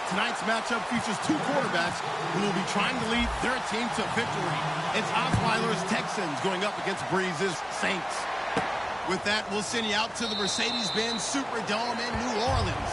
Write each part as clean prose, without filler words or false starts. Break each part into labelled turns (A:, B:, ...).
A: Tonight's matchup features two quarterbacks who will be trying to lead their team to victory. It's Osweiler's Texans going up against Breeze's Saints. With that, we'll send you out to the Mercedes-Benz Superdome in New Orleans.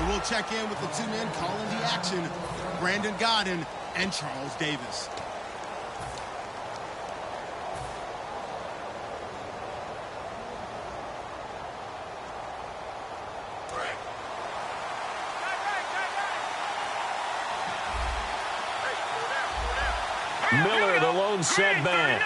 A: We'll check in with the two men calling the action, Brandon Godden and Charles Davis.
B: Miller, the lone setback.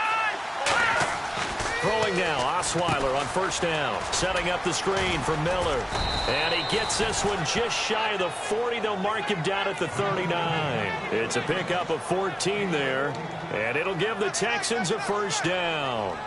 B: Throwing now, Osweiler on first down. Setting up the screen for Miller. And he gets this one just shy of the 40. They'll mark him down at the 39. It's a pickup of 14 there. And it'll give the Texans a first down.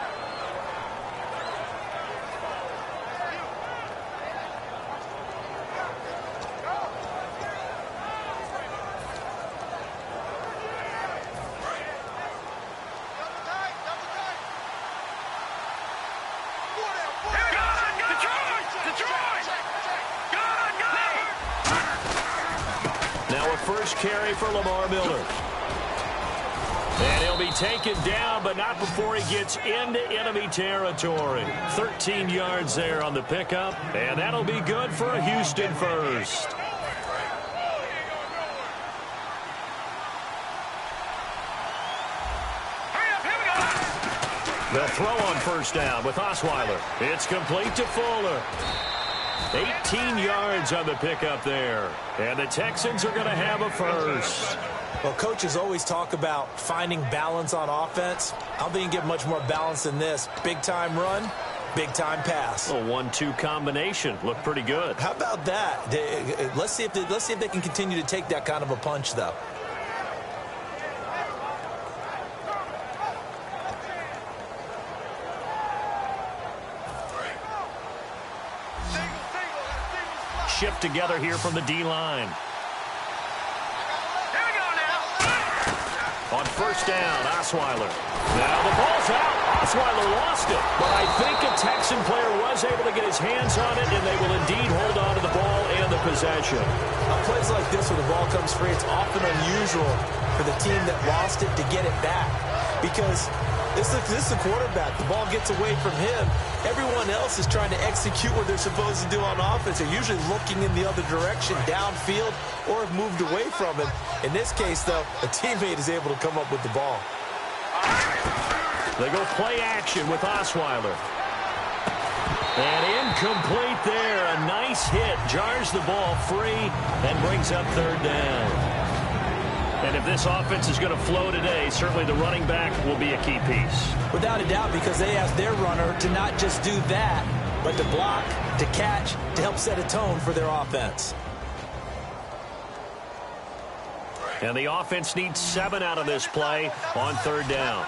B: First carry for Lamar Miller. And he'll be taken down, but not before he gets into enemy territory. 13 yards there on the pickup, and that'll be good for a Houston first. They'll throw on first down with Osweiler. It's complete to Fuller. 18 yards on the pickup there. And the Texans are going to have a first.
C: Well, coaches always talk about finding balance on offense. I don't think you get much more balance than this. Big-time run, big-time pass.
B: A 1-2 combination. Looked pretty good.
C: How about that? Let's see if they can continue to take that kind of a punch, though.
B: Shift together here from the D-line.
D: Here we go now.
B: On first down, Osweiler. Now the ball's out. Osweiler lost it. But I think a Texan player was able to get his hands on it, and they will indeed hold on to the ball and the possession.
C: On plays like this where the ball comes free, it's often unusual for the team that lost it to get it back. Because This is a quarterback. The ball gets away from him. Everyone else is trying to execute what they're supposed to do on offense. They're usually looking in the other direction, downfield, or have moved away from him. In this case, though, a teammate is able to come up with the ball.
B: They go play action with Osweiler. And incomplete there. A nice hit. Jars the ball free and brings up third down. And if this offense is going to flow today, certainly the running back will be a key piece.
C: Without a doubt, because they asked their runner to not just do that, but to block, to catch, to help set a tone for their offense.
B: And the offense needs 7 out of this play on third down.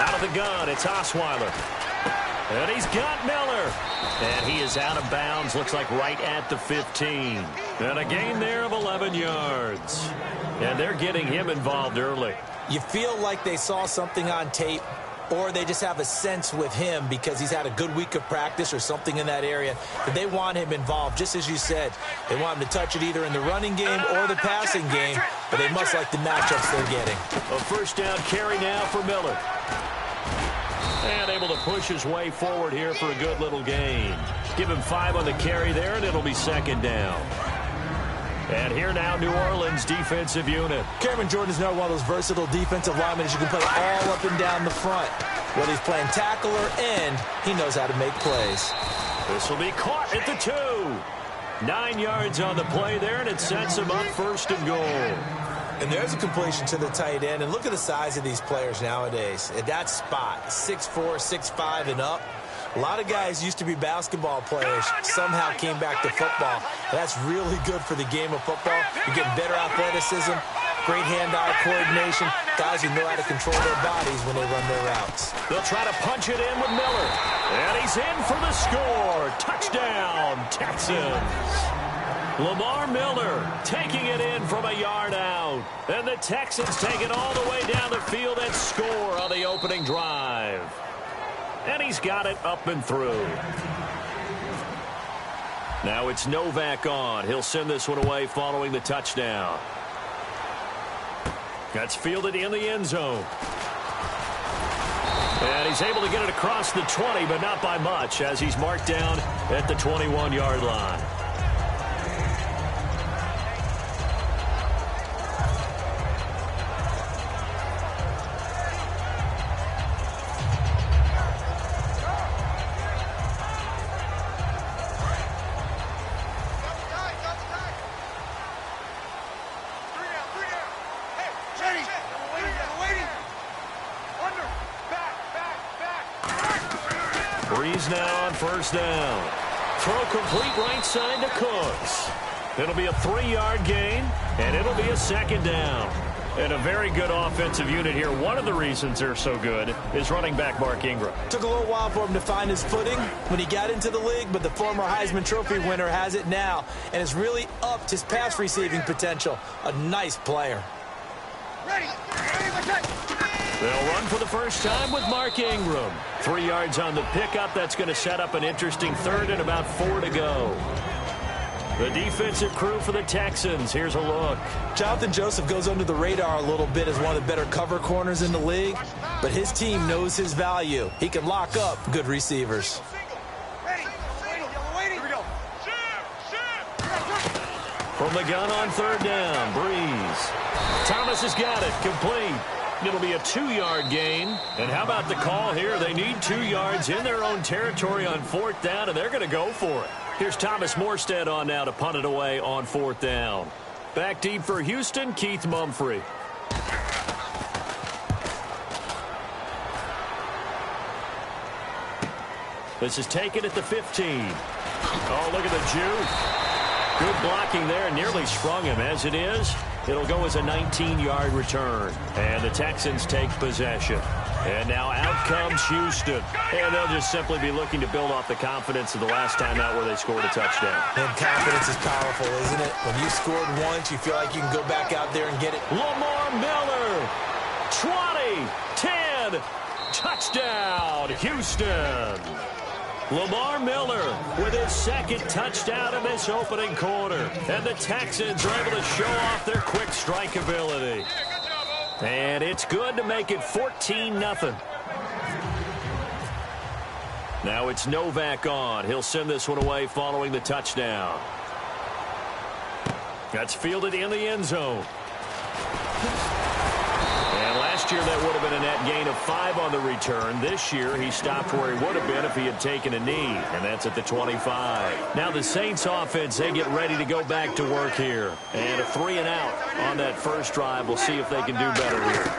B: Out of the gun, it's Osweiler. And he's got Miller. And he is out of bounds, looks like right at the 15. And a gain there of 11 yards. And they're getting him involved early.
C: You feel like they saw something on tape, or they just have a sense with him because he's had a good week of practice or something in that area that they want him involved. Just as you said, they want him to touch it either in the running game or the passing game, but they must like the matchups they're getting.
B: A first down carry now for Miller. And able to push his way forward here for a good little gain. Give him 5 on the carry there, and it'll be second down. And here now, New Orleans defensive unit.
C: Cameron Jordan is now one of those versatile defensive linemen that you can play all up and down the front. Whether he's playing tackle or end, he knows how to make plays.
B: This will be caught at the 2. 9 yards on the play there, and it sets him up first and goal.
C: And there's a completion to the tight end. And look at the size of these players nowadays. At that spot, 6'4", 6'5", and up. A lot of guys used to be basketball players, somehow came back to football. That's really good for the game of football. You get better athleticism, great hand-eye coordination, guys who know how to control their bodies when they run their routes.
B: They'll try to punch it in with Miller. And he's in for the score. Touchdown, Texans. Lamar Miller taking it in from a yard out. And the Texans take it all the way down the field and score on the opening drive. And he's got it up and through. Now it's Novak on. He'll send this one away following the touchdown. That's fielded in the end zone. And he's able to get it across the 20, but not by much, as he's marked down at the 21-yard line. Breeze now on first down. Throw complete right side to Cooks. It'll be a 3-yard gain, and it'll be a second down. And a very good offensive unit here. One of the reasons they're so good is running back Mark Ingram.
C: Took a little while for him to find his footing when he got into the league, but the former Heisman Trophy winner has it now and has really upped his pass receiving potential. A nice player.
B: They'll run for the first time with Mark Ingram. 3 yards on the pickup. That's going to set up an interesting third and about 4 to go. The defensive crew for the Texans. Here's a look.
C: Jonathan Joseph goes under the radar a little bit as one of the better cover corners in the league, but his team knows his value. He can lock up good receivers.
B: From the gun on third down, Breeze. Thomas has got it, complete. It'll be a 2-yard gain. And how about the call here? They need 2 yards in their own territory on fourth down, and they're going to go for it. Here's Thomas Morstead on now to punt it away on fourth down. Back deep for Houston, Keith Mumphrey. This is taken at the 15. Oh, look at the juke. Good blocking there, nearly sprung him. As it is, it'll go as a 19-yard return. And the Texans take possession. And now out comes Houston. And they'll just simply be looking to build off the confidence of the last time out where they scored a touchdown.
C: And confidence is powerful, isn't it? When you scored once, you feel like you can go back out there and get it.
B: Lamar Miller, 20, 10, touchdown, Houston. Lamar Miller with his second touchdown in this opening quarter. And the Texans are able to show off their quick strike ability. And it's good to make it 14-0. Now it's Novak on. He'll send this one away following the touchdown. That's fielded in the end zone. And last year that would have been a net gain of 5 on the return. This year he stopped where he would have been if he had taken a knee, and that's at the 25. Now the Saints offense, they get ready to go back to work here. And a 3-and-out on that first drive. We'll see if they can do better here.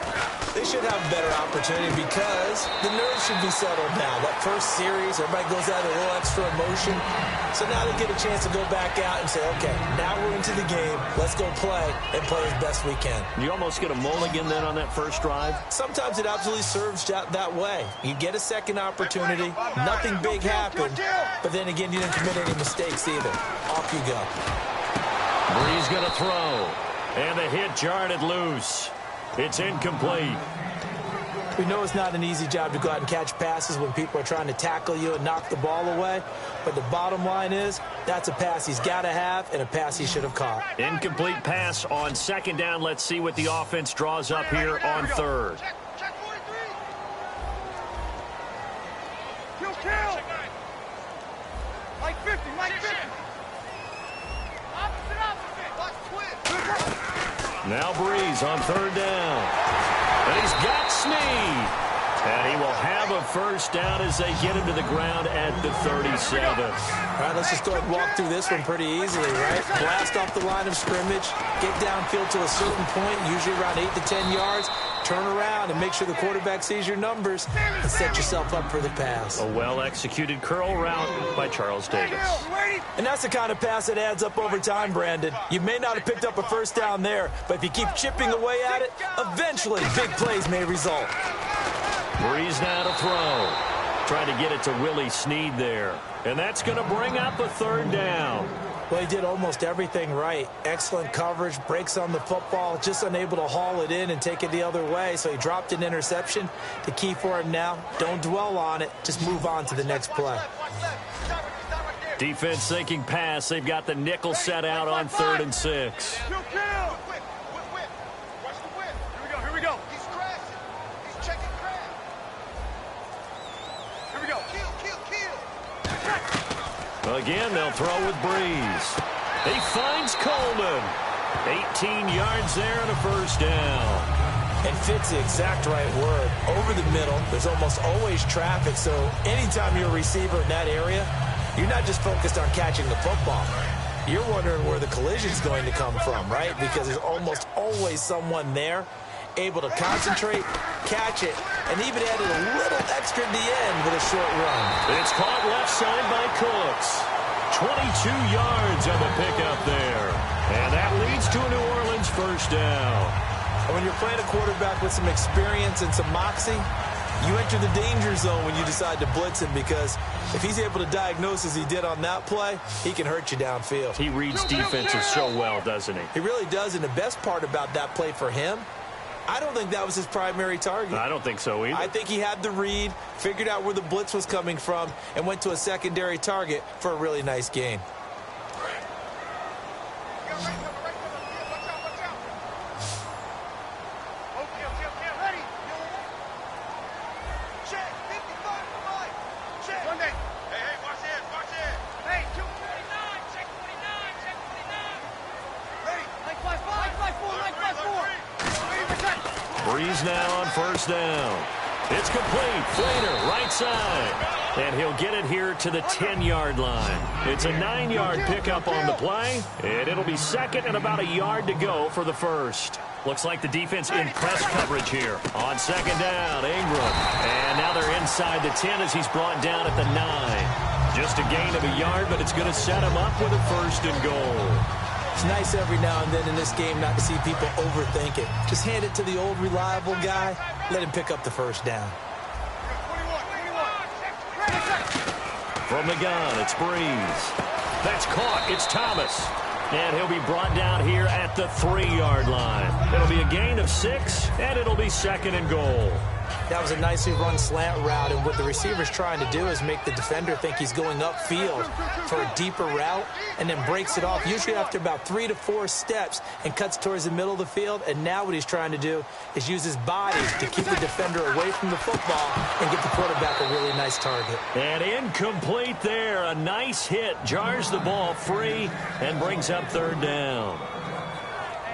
C: They should have a better opportunity because the nerves should be settled now. That first series, everybody goes out with a little extra emotion. So now they get a chance to go back out and say, okay, now we're into the game. Let's go play and play as best we can.
B: You almost get a mulligan then on that first drive?
C: Sometimes it absolutely serves that way. You get a second opportunity. Nothing big happened. But then again, you didn't commit any mistakes either. Off you go.
B: Brees going to throw. And the hit jarred it loose. It's incomplete.
C: We know it's not an easy job to go out and catch passes when people are trying to tackle you and knock the ball away. But the bottom line is, that's a pass he's got to have and a pass he should have caught.
B: Incomplete pass on second down. Let's see what the offense draws up here on third.
D: Check 43. Kill. Like 50, like 50.
B: Now Brees on third down. And he's got Snead. And he will have a first down as they get him to the ground at the 37.
C: All right, let's just go ahead and walk through this one pretty easily, right? Blast off the line of scrimmage, get downfield to a certain point, usually around 8 to 10 yards, turn around and make sure the quarterback sees your numbers and set yourself up for the pass.
B: A well-executed curl route by Charles Davis.
C: And that's the kind of pass that adds up over time, Brandon. You may not have picked up a first down there, but if you keep chipping away at it, eventually big plays may result.
B: Brees now to throw. Trying to get it to Willie Snead there. And that's going to bring up a third down.
C: Well, he did almost everything right. Excellent coverage, breaks on the football, just unable to haul it in and take it the other way, so he dropped an interception. The key for him now, don't dwell on it, just move on to the next play.
B: Defense thinking pass. They've got the nickel set out on 3rd and 6.
D: Here we go. He's crashing. He's checking crash. Here we go. Kill.
B: Again, they'll throw with Brees. He finds Coleman. 18 yards there and a first down.
C: And fits the exact right word. Over the middle, there's almost always traffic, so anytime you're a receiver in that area, you're not just focused on catching the football. You're wondering where the collision's going to come from, right? Because there's almost always someone there able to concentrate, catch it, and even added a little extra at the end with a short run.
B: It's caught left side by Cooks. 22 yards on the pickup there. And that leads to a New Orleans first down.
C: And when you're playing a quarterback with some experience and some moxie, you enter the danger zone when you decide to blitz him, because if he's able to diagnose as he did on that play, he can hurt you downfield.
B: He reads defenses so well, doesn't he?
C: He really does, and the best part about that play for him, I don't think that was his primary target.
B: I don't think so either.
C: I think he had the read, figured out where the blitz was coming from, and went to a secondary target for a really nice gain.
B: Brees now on first down. It's complete. Flater, right side. And he'll get it here to the 10-yard line. It's a 9-yard pickup on the play, and it'll be second and about a yard to go for the first. Looks like the defense in press coverage here. On second down, Ingram. And now they're inside the 10 as he's brought down at the 9. Just a gain of a yard, but it's going to set him up with a first and goal.
C: It's nice every now and then in this game not to see people overthink it. Just hand it to the old reliable guy. Let him pick up the first down.
B: From the gun, it's Brees. That's caught. It's Thomas. And he'll be brought down here at the 3-yard line. It'll be a gain of 6, and it'll be second and goal.
C: That was a nicely run slant route, and what the receiver's trying to do is make the defender think he's going upfield for a deeper route and then breaks it off, usually after about 3 to 4 steps, and cuts towards the middle of the field. And now what he's trying to do is use his body to keep the defender away from the football and get the quarterback a really nice target.
B: And incomplete there. A nice hit. Jars the ball free and brings up 3rd down.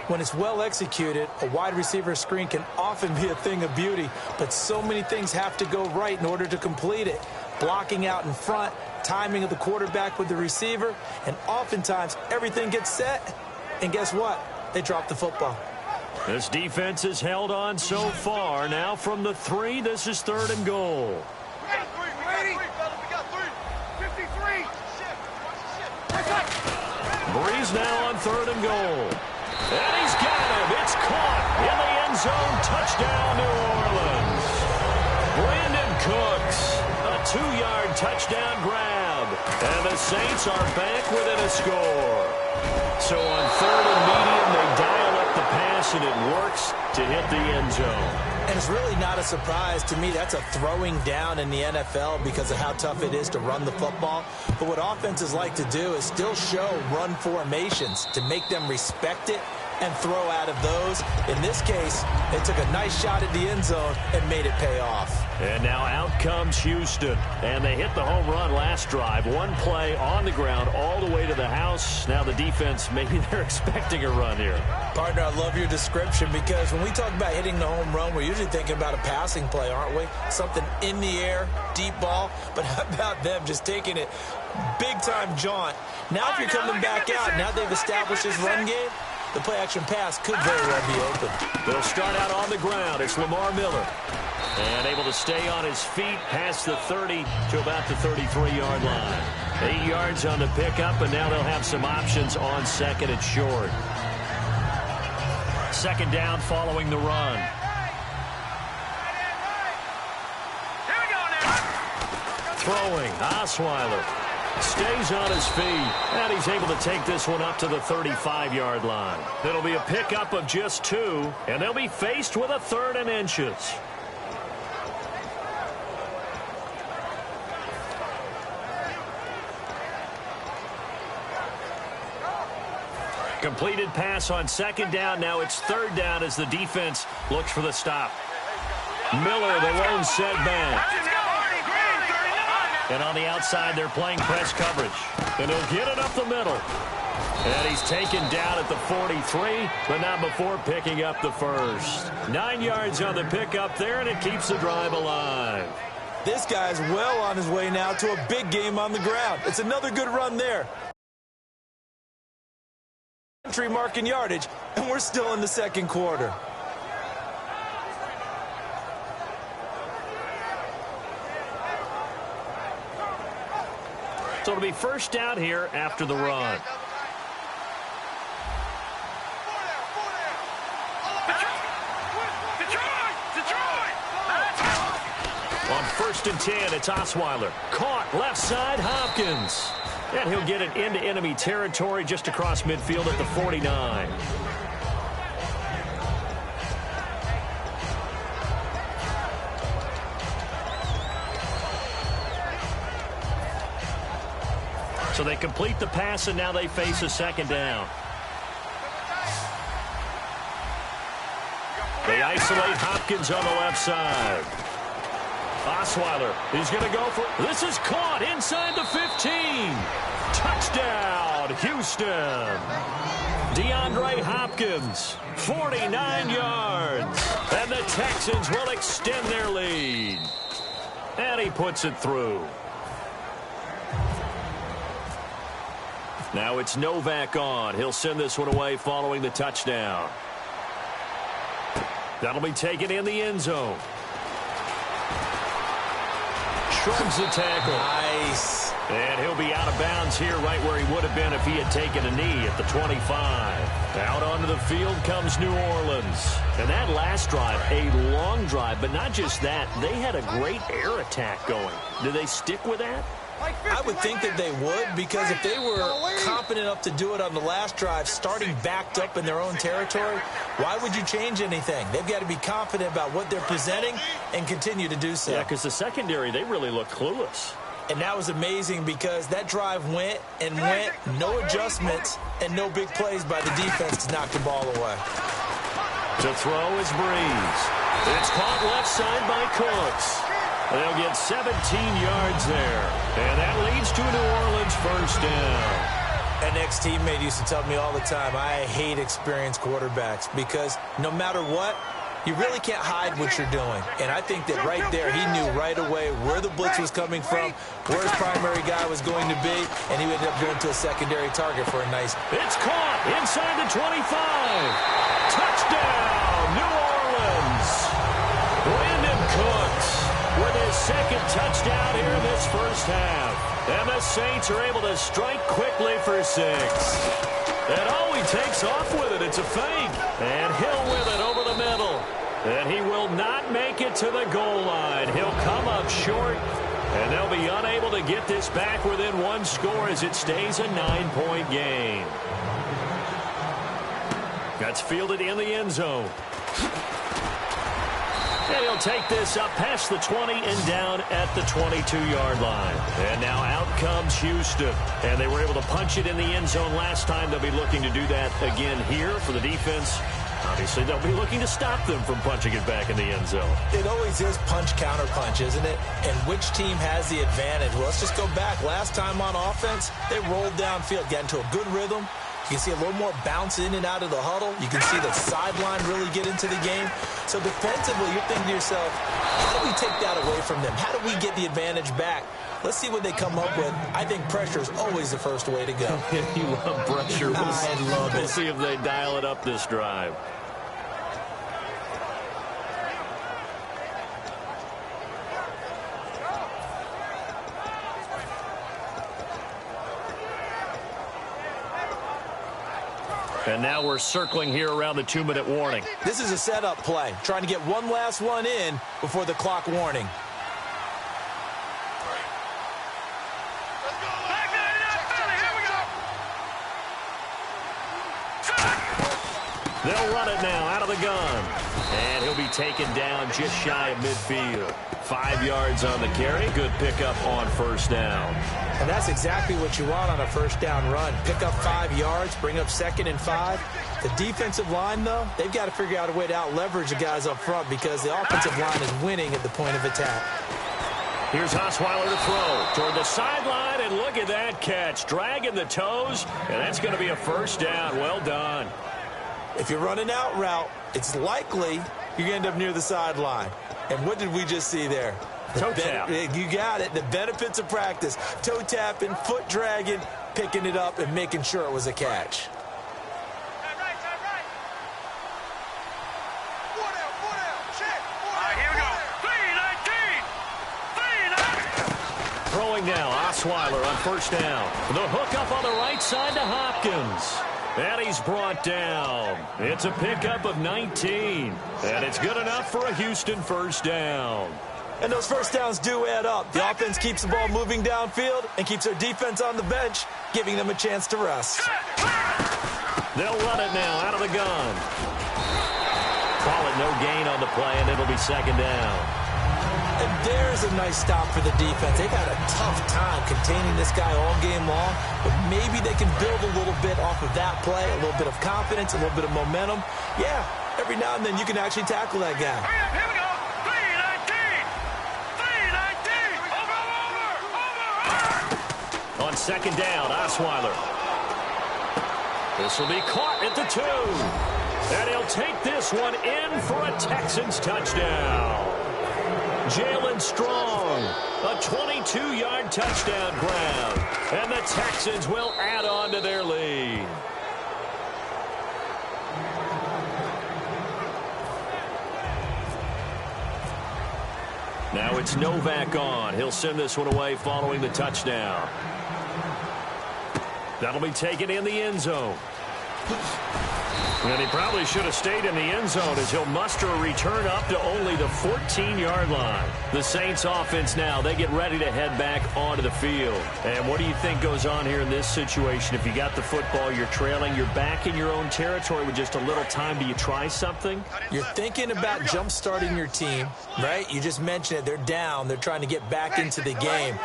C: When it's well executed, a wide receiver screen can often be a thing of beauty, but so many things have to go right in order to complete it. Blocking out in front, timing of the quarterback with the receiver, and oftentimes everything gets set, and guess what? They drop the football.
B: This defense has held on so far. Now from the 3, this is 3rd and goal. Breeze now on 3rd and goal. And he's got him. It's caught in the end zone. Touchdown, New Orleans. Brandon Cooks, a 2-yard touchdown grab. And the Saints are back within a score. So on 3rd and medium, they dial up the pass, and it works to hit the end zone.
C: And it's really not a surprise to me. That's a throwing down in the NFL because of how tough it is to run the football. But what offenses like to do is still show run formations to make them respect it and throw out of those. In this case, they took a nice shot at the end zone and made it pay off.
B: And now out comes Houston. And they hit the home run last drive. 1 play on the ground all the way to the house. Now the defense, maybe they're expecting a run here.
C: Partner, I love your description because when we talk about hitting the home run, we're usually thinking about a passing play, aren't we? Something in the air, deep ball. But how about them just taking it big-time jaunt? Now if you're coming back out, now they've established this run game, the play-action pass could very well be open.
B: They'll start out on the ground. It's Lamar Miller. And able to stay on his feet past the 30 to about the 33-yard line. 8 yards on the pickup, and now they'll have some options on 2nd and short. 2nd down following the run. Throwing, Osweiler stays on his feet, and he's able to take this one up to the 35-yard line. It'll be a pickup of just 2, and they'll be faced with a 3rd and inches. Completed pass on 2nd down. Now it's 3rd down as the defense looks for the stop. Miller, the lone setback. And on the outside, they're playing press coverage. And he'll get it up the middle. And he's taken down at the 43, but not before picking up the 1st. 9 yards on the pickup there, and it keeps the drive alive.
C: This guy's well on his way now to a big game on the ground. It's another good run there. Entry mark in yardage, and we're still in the 2nd quarter.
B: So it'll be 1st down here after the run. On 1st and 10, it's Osweiler. Caught left side, Hopkins. And he'll get it into enemy territory just across midfield at the 49. So they complete the pass, and now they face a 2nd down. They isolate Hopkins on the left side. Osweiler, he's going to go for it. This is caught inside the 15. Touchdown, Houston. DeAndre Hopkins, 49 yards. And the Texans will extend their lead. And he puts it through. Now it's Novak on. He'll send this one away following the touchdown. That'll be taken in the end zone. Shrugs the tackle.
C: Nice.
B: And he'll be out of bounds here right where he would have been if he had taken a knee at the 25. Out onto the field comes New Orleans. And that last drive, a long drive, but not just that. They had a great air attack going. Do they stick with that?
C: I would think that they would, because if they were confident enough to do it on the last drive, starting backed up in their own territory, why would you change anything? They've got to be confident about what they're presenting and continue to do so.
B: Yeah, because the secondary, they really look clueless.
C: And that was amazing because that drive went and went, no adjustments, and no big plays by the defense to knock the ball away.
B: To throw is Breeze. It's caught left side by Cooks. They'll get 17 yards there. And that leads to a New Orleans first down.
C: An ex-teammate used to tell me all the time, I hate experienced quarterbacks because no matter what, you really can't hide what you're doing. And I think that right there, he knew right away where the blitz was coming from, where his primary guy was going to be, and he ended up going to a secondary target for a nice...
B: It's caught inside the 25. Touchdown, New Orleans. Brandon Cooks with his second touchdown here in this first half. And the Saints are able to strike quickly for 6. And he takes off with it. It's a fake. And Hill with it over the middle. And he will not make it to the goal line. He'll come up short. And they'll be unable to get this back within one score as it stays a 9-point game. That's fielded in the end zone. And he'll take this up past the 20 and down at the 22-yard line. And now out comes Houston. And they were able to punch it in the end zone last time. They'll be looking to do that again here for the defense. Obviously, they'll be looking to stop them from punching it back in the end zone.
C: It always is punch-counter-punch, isn't it? And which team has the advantage? Well, let's just go back. Last time on offense, they rolled downfield, got into a good rhythm. You can see a little more bounce in and out of the huddle. You can see the sideline really get into the game. So defensively, you're thinking to yourself, how do we take that away from them? How do we get the advantage back? Let's see what they come up with. I think pressure is always the first way to go.
B: You love pressure.
C: I love it.
B: We'll see if they dial it up this drive. And now we're circling here around the 2-minute warning.
C: This is a setup play, trying to get one last one in before the clock warning.
B: They'll run it now out of the gun. And he'll be taken down just shy of midfield. 5 yards on the carry. Good pickup on first down.
C: And that's exactly what you want on a first down run. Pick up 5 yards, bring up 2nd and 5. The defensive line, though, they've got to figure out a way to out-leverage the guys up front because the offensive line is winning at the point of attack.
B: Here's Osweiler to throw toward the sideline, and look at that catch. Dragging the toes, and that's going to be a first down. Well done.
C: If you're running out route, it's likely you're going to end up near the sideline. And what did we just see there?
B: Toe tap.
C: You got it. The benefits of practice. Toe tapping, foot dragging, picking it up, and making sure it was a catch.
B: Throwing now, Osweiler on first down. The hook up on the right side to Hopkins. And he's brought down. It's a pickup of 19. And it's good enough for a Houston first down.
C: And those first downs do add up. The offense keeps the ball moving downfield and keeps their defense on the bench, giving them a chance to rest.
B: They'll run it now out of the gun. Call it no gain on the play, and it'll be second down.
C: And there's a nice stop for the defense. They've had a tough time containing this guy all game long, but maybe they can build a little bit off of that play, a little bit of confidence, a little bit of momentum. Yeah, every now and then you can actually tackle that guy.
D: Here we go. 3-19.
B: On second down, Osweiler. This will be caught at the 2. And he'll take this one in for a Texans touchdown. Jalen Strong, a 22-yard touchdown grab. And the Texans will add on to their lead. Now it's Novak on. He'll send this one away following the touchdown. That'll be taken in the end zone. And he probably should have stayed in the end zone as he'll muster a return up to only the 14-yard line. The Saints offense now, they get ready to head back onto the field. And what do you think goes on here in this situation? If you got the football, you're trailing, you're back in your own territory with just a little time. Do you try something?
C: You're thinking about jump-starting your team, right? You just mentioned it. They're down. They're trying to get back into the game.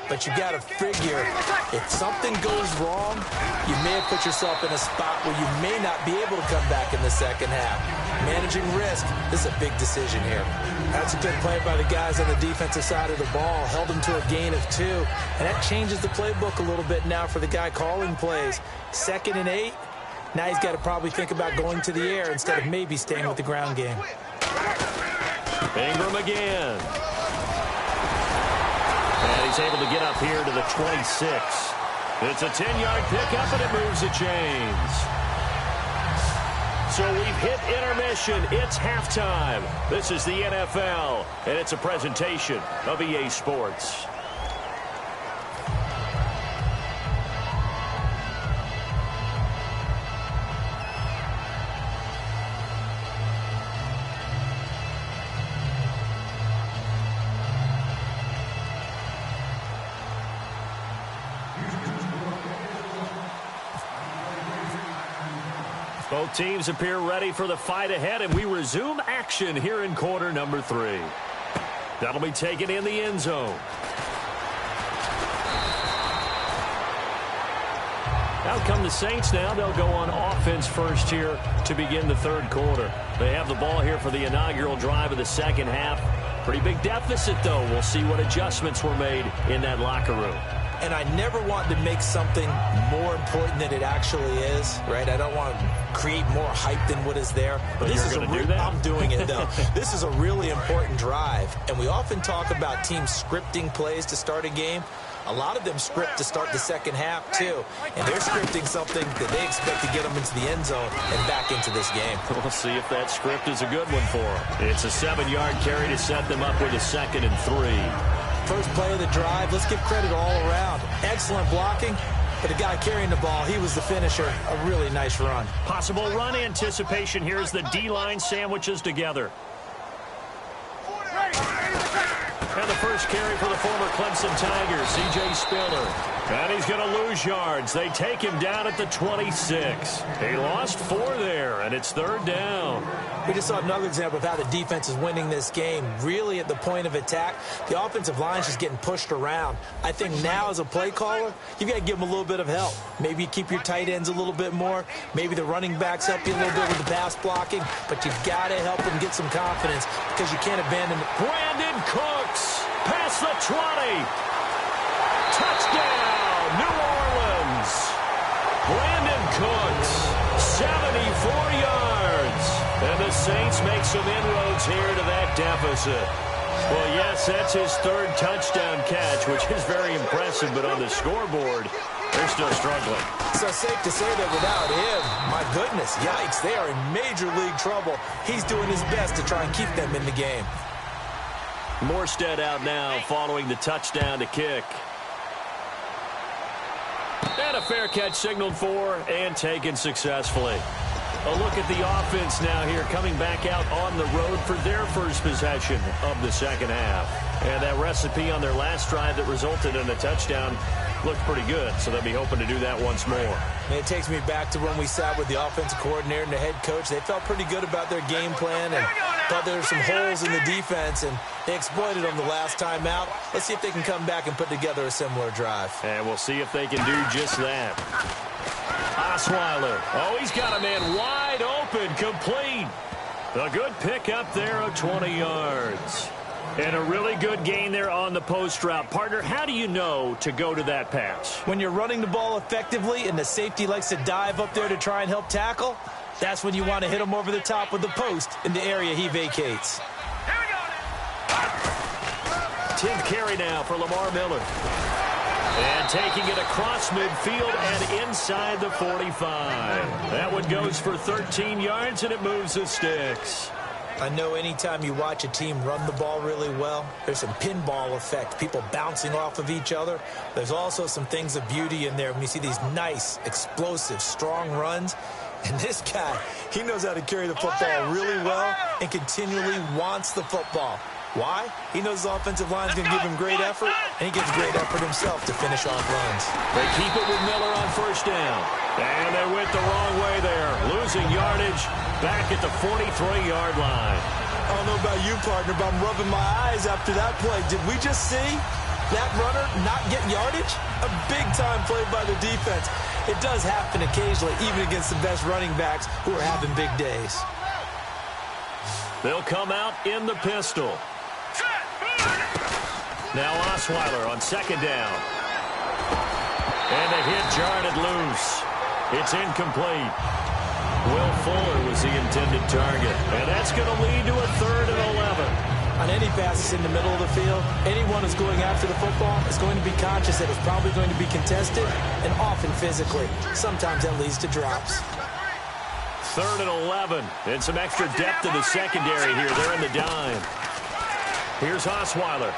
C: But you got to figure, if something goes wrong, you may have put yourself in a spot where you may not be able to come back in the second half. Managing risk, this is a big decision here. That's a good play by the guys on the defensive side of the ball. Held them to a gain of 2. And that changes the playbook a little bit now for the guy calling plays. 2nd and 8. Now he's got to probably think about going to the air instead of maybe staying with the ground game.
B: Ingram again. And he's able to get up here to the 26. It's a 10-yard pickup, and it moves the chains. So we've hit intermission. It's halftime. This is the NFL, and it's a presentation of EA Sports. Both teams appear ready for the fight ahead, and we resume action here in quarter number 3. That'll be taken in the end zone. Out come the Saints now. They'll go on offense first here to begin the third quarter. They have the ball here for the inaugural drive of the second half. Pretty big deficit, though. We'll see what adjustments were made in that locker room.
C: And I never want to make something more important than it actually is, right? I don't want to create more hype than what is there.
B: But this is do that?
C: I'm doing it, though. This is a really important drive. And we often talk about teams scripting plays to start a game. A lot of them script to start the second half, too. And they're scripting something that they expect to get them into the end zone and back into this game.
B: We'll see if that script is a good one for them. It's a 7-yard carry to set them up with a 2nd and 3.
C: First play of the drive, let's give credit all around. Excellent blocking, but the guy carrying the ball, he was the finisher. A really nice run.
B: Possible run anticipation. Here's the D-line sandwiches together. And the first carry for the former Clemson Tigers, C.J. Spiller. And he's going to lose yards. They take him down at the 26. He lost 4 there, and it's 3rd down.
C: We just saw another example of how the defense is winning this game. Really at the point of attack, the offensive line is just getting pushed around. I think now as a play caller, you've got to give them a little bit of help. Maybe you keep your tight ends a little bit more. Maybe the running backs help you a little bit with the pass blocking. But you've got to help them get some confidence because you can't abandon it.
B: Brandon Cooks past the 20. Touchdown, New Orleans. Brandon Cooks, 74 yards. And the Saints make some inroads here to that deficit. Well, yes, that's his 3rd touchdown catch, which is very impressive. But on the scoreboard, they're still struggling.
C: So safe to say that without him, my goodness, yikes, they are in major league trouble. He's doing his best to try and keep them in the game.
B: Morstead out now following the touchdown to kick. And a fair catch signaled for and taken successfully. A look at the offense now here, coming back out on the road for their first possession of the second half. And that recipe on their last drive that resulted in a touchdown looked pretty good, so they'll be hoping to do that once more.
C: And it takes me back to when we sat with the offensive coordinator and the head coach. They felt pretty good about their game plan and thought there were some holes in the defense, and they exploited them the last time out. Let's see if they can come back and put together a similar drive.
B: And we'll see if they can do just that. Osweiler. Oh, he's got a man wide open, complete. A good pickup there of 20 yards. And a really good gain there on the post route. Partner, how do you know to go to that pass?
C: When you're running the ball effectively and the safety likes to dive up there to try and help tackle, that's when you want to hit him over the top with the post in the area he vacates.
B: 10th carry now for Lamar Miller. And taking it across midfield and inside the 45. That one goes for 13 yards, and it moves the sticks.
C: I know anytime you watch a team run the ball really well, there's some pinball effect, people bouncing off of each other. There's also some things of beauty in there when you see these nice, explosive, strong runs. And this guy, he knows how to carry the football really well and continually wants the football. Why? He knows the offensive line is going to give him great effort, and he gives great effort himself to finish off runs.
B: They keep it with Miller on first down. And they went the wrong way there, losing yardage back at the 43-yard line.
C: I don't know about you, partner, but I'm rubbing my eyes after that play. Did we just see that runner not get yardage? A big-time play by the defense. It does happen occasionally, even against the best running backs who are having big days.
B: They'll come out in the pistol. Now Osweiler on second down. And the hit jarred loose. It's incomplete. Will Fuller was the intended target. And that's going to lead to a 3rd and 11.
C: On any passes in the middle of the field, anyone who's going after the football is going to be conscious that it's probably going to be contested and often physically. Sometimes that leads to drops.
B: 3rd and 11. And some extra depth in the secondary here. They're in the dime. Here's Osweiler.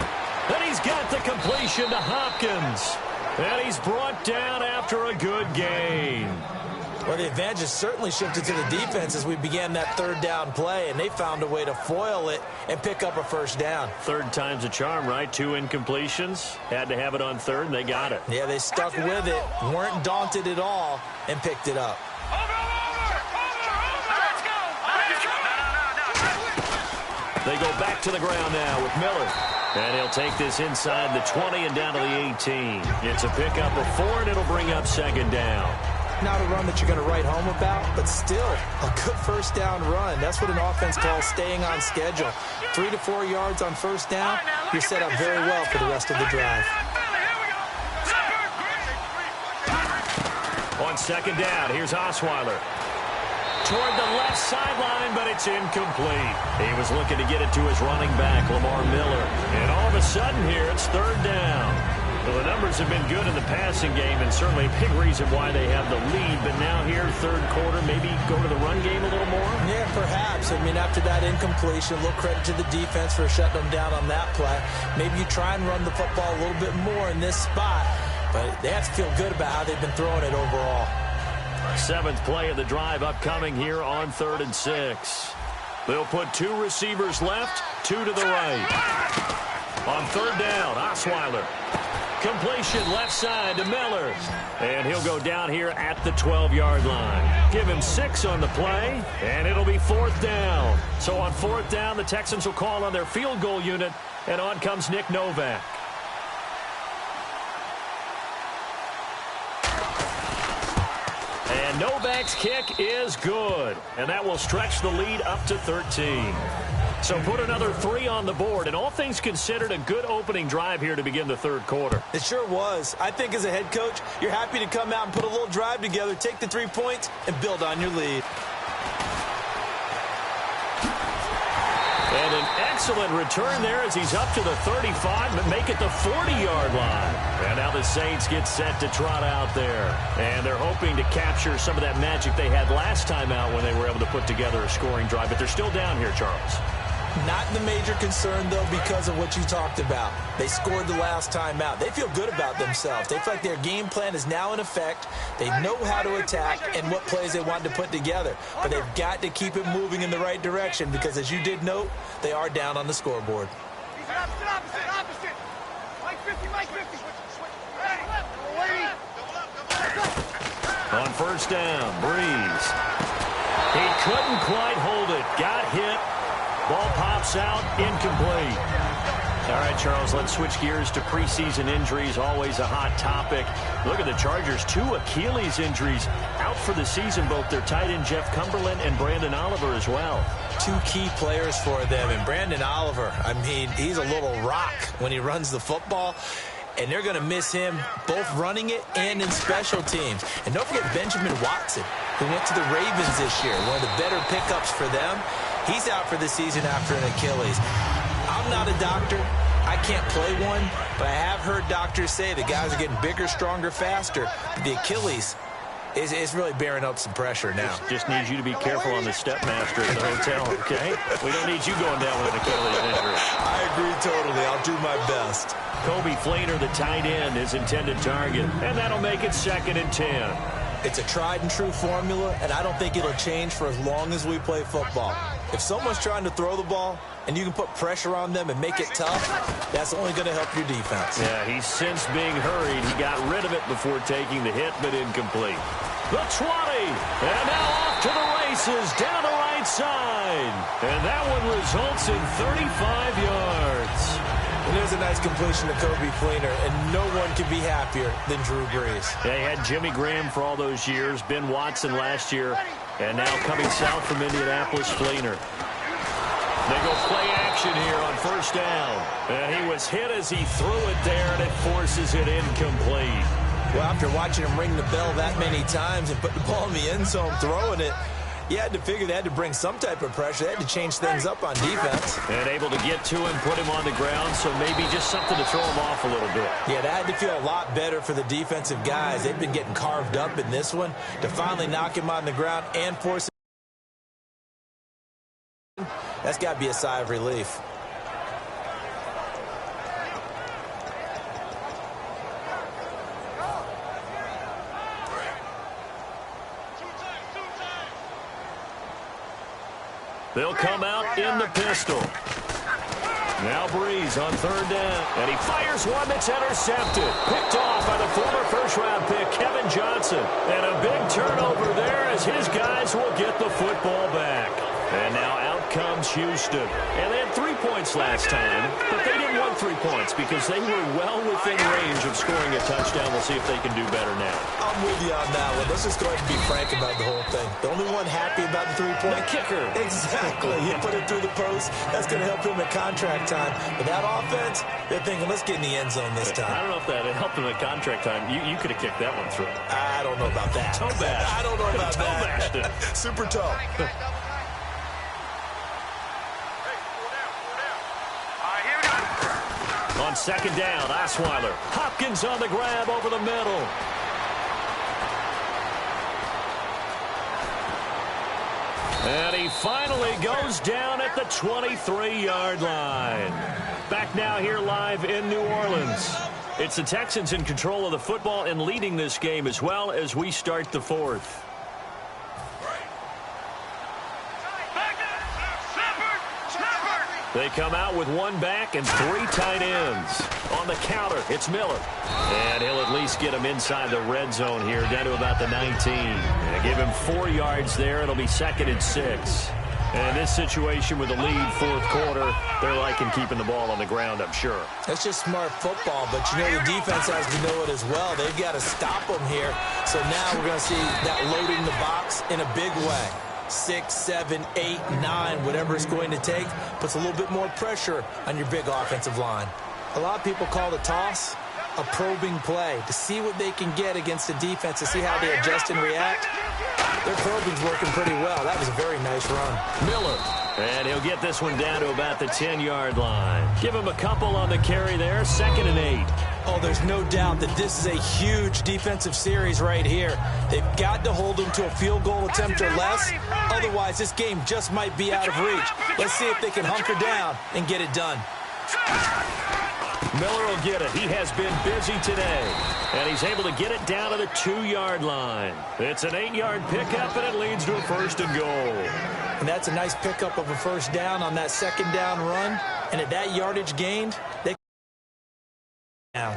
B: And he's got the completion to Hopkins. And he's brought down after a good gain.
C: Well, the advantage has certainly shifted to the defense as we began that 3rd down play, and they found a way to foil it and pick up a first down.
B: 3rd time's a charm, right? 2 incompletions. Had to have it on 3rd, and they got it.
C: Yeah, they stuck with it, weren't daunted at all, and picked it up.
B: They go back to the ground now with Miller. And he'll take this inside the 20 and down to the 18. It's a pickup of 4, and it'll bring up 2nd down.
C: Not a run that you're going to write home about, but still a good first down run. That's what an offense calls staying on schedule. 3 to 4 yards on first down, you're set up very well for the rest of the drive.
B: On 2nd down, here's Osweiler. Toward the left sideline, but it's incomplete. He was looking to get it to his running back, Lamar Miller. And all of a sudden here, it's 3rd down. Well, the numbers have been good in the passing game, and certainly a big reason why they have the lead. But now here, 3rd quarter, maybe go to the run game a little more?
C: Yeah, perhaps. I mean, after that incompletion, a little credit to the defense for shutting them down on that play. Maybe you try and run the football a little bit more in this spot, but they have to feel good about how they've been throwing it overall.
B: 7th play of the drive upcoming here on 3rd and 6. They'll put 2 receivers left, 2 to the right. On 3rd down, Osweiler. Completion left side to Miller. And he'll go down here at the 12-yard line. Give him 6 on the play, and it'll be 4th down. So on 4th down, the Texans will call on their field goal unit, and on comes Nick Novak. And Novak's kick is good. And that will stretch the lead up to 13. So put another 3 on the board. And all things considered, a good opening drive here to begin the 3rd quarter.
C: It sure was. I think as a head coach, you're happy to come out and put a little drive together, take the 3 points, and build on your lead.
B: And an excellent return there as he's up to the 35, but make it the 40-yard line. And now the Saints get set to trot out there. And they're hoping to capture some of that magic they had last time out when they were able to put together a scoring drive. But they're still down here, Charles.
C: Not the major concern, though, because of what you talked about. They scored the last time out. They feel good about themselves. They feel like their game plan is now in effect. They know how to attack and what plays they want to put together. But they've got to keep it moving in the right direction because, as you did note, they are down on the scoreboard.
D: Opposite. Mike 50.
B: On first down, Breeze. He couldn't quite hold it. Got hit. Ball pops out, incomplete. All right, Charles, let's switch gears to preseason injuries, always a hot topic. Look at the Chargers, 2 Achilles injuries out for the season, both their tight end Jeff Cumberland and Brandon Oliver as well.
C: 2 key players for them, and Brandon Oliver, I mean, he's a little rock when he runs the football. And they're going to miss him both running it and in special teams. And don't forget Benjamin Watson, who went to the Ravens this year, one of the better pickups for them. He's out for the season after an Achilles. I'm not a doctor. I can't play one, but I have heard doctors say the guys are getting bigger, stronger, faster. But the Achilles is really bearing up some pressure now.
B: Just need you to be careful on the Stepmaster at the hotel, okay? We don't need you going down with an Achilles injury.
C: I agree totally. I'll do my best.
B: Kobe Flater, the tight end, his intended target. And that'll make it 2nd and 10.
C: It's a tried-and-true formula, and I don't think it'll change for as long as we play football. If someone's trying to throw the ball and you can put pressure on them and make it tough, that's only going to help your defense.
B: Yeah, he's since being hurried. He got rid of it before taking the hit, but incomplete. The 20, and now off to the races, down the right side. And that one results in 35 yards.
C: And there's a nice completion to Kobe Fleener, and no one can be happier than Drew Brees.
B: They had Jimmy Graham for all those years, Ben Watson last year, and now coming south from Indianapolis, Fleener. They go play action here on first down. And he was hit as he threw it there, and it forces it incomplete.
C: Well, after watching him ring the bell that many times and put the ball in the end zone throwing it, you had to figure they had to bring some type of pressure. They had to change things up on defense.
B: And able to get to him, put him on the ground, so maybe just something to throw him off a little bit.
C: Yeah, that had to feel a lot better for the defensive guys. They've been getting carved up in this one. To finally knock him on the ground and force him, that's got to be a sigh of relief.
B: They'll come out in the pistol. Now Brees on third down. And he fires one that's intercepted. Picked off by the former first-round pick, Kevin Johnson. And a big turnover there as his guys will get the football back. And now out comes Houston. And they had 3 points last time, but they didn't want 3 points because they were well within range of scoring a touchdown. We'll see if they can do better now.
C: I'm with you on that one. Let's just go ahead and be frank about the whole thing. The only one happy about the 3-point?
B: The kicker.
C: Exactly. He put it through the post. That's going to help him at contract time. But that offense, they're thinking, let's get in the end zone this time.
B: I don't know if that helped him at contract time. You could have kicked that one through.
C: I don't know about that.
B: Toe bash.
C: I don't know about
B: toe
C: that.
B: bashed it.
C: Super toe.
B: On second down, Osweiler. Hopkins on the grab over the middle. And he finally goes down at the 23-yard line. Back now here live in New Orleans. It's the Texans in control of the football and leading this game as well as we start the fourth. They come out with one back and 3 tight ends. On the counter, it's Miller. And he'll at least get him inside the red zone here, down to about the 19. And give him 4 yards there. It'll be 2nd and 6. And this situation with the lead, fourth quarter, they're liking keeping the ball on the ground, I'm sure.
C: That's just smart football, but you know the defense has to know it as well. They've got to stop them here. So now we're going to see that loading the box in a big way. 6, 7, 8, 9, whatever it's going to take, puts a little bit more pressure on your big offensive line. A lot of people call the toss a probing play to see what they can get against the defense, to see how they adjust and react. Their probing's working pretty well. That was a very nice run.
B: Miller. And he'll get this one down to about the 10-yard line. Give him a couple on the carry there, 2nd and 8.
C: Oh, there's no doubt that this is a huge defensive series right here. They've got to hold them to a field goal attempt or less. Otherwise, this game just might be out of reach. Let's see if they can hunker down and get it done.
B: Miller will get it. He has been busy today. And he's able to get it down to the 2-yard line. It's an 8-yard pickup, and it leads to a 1st and goal.
C: And that's a nice pickup of a first down on that second down run. And at that yardage gained, they down.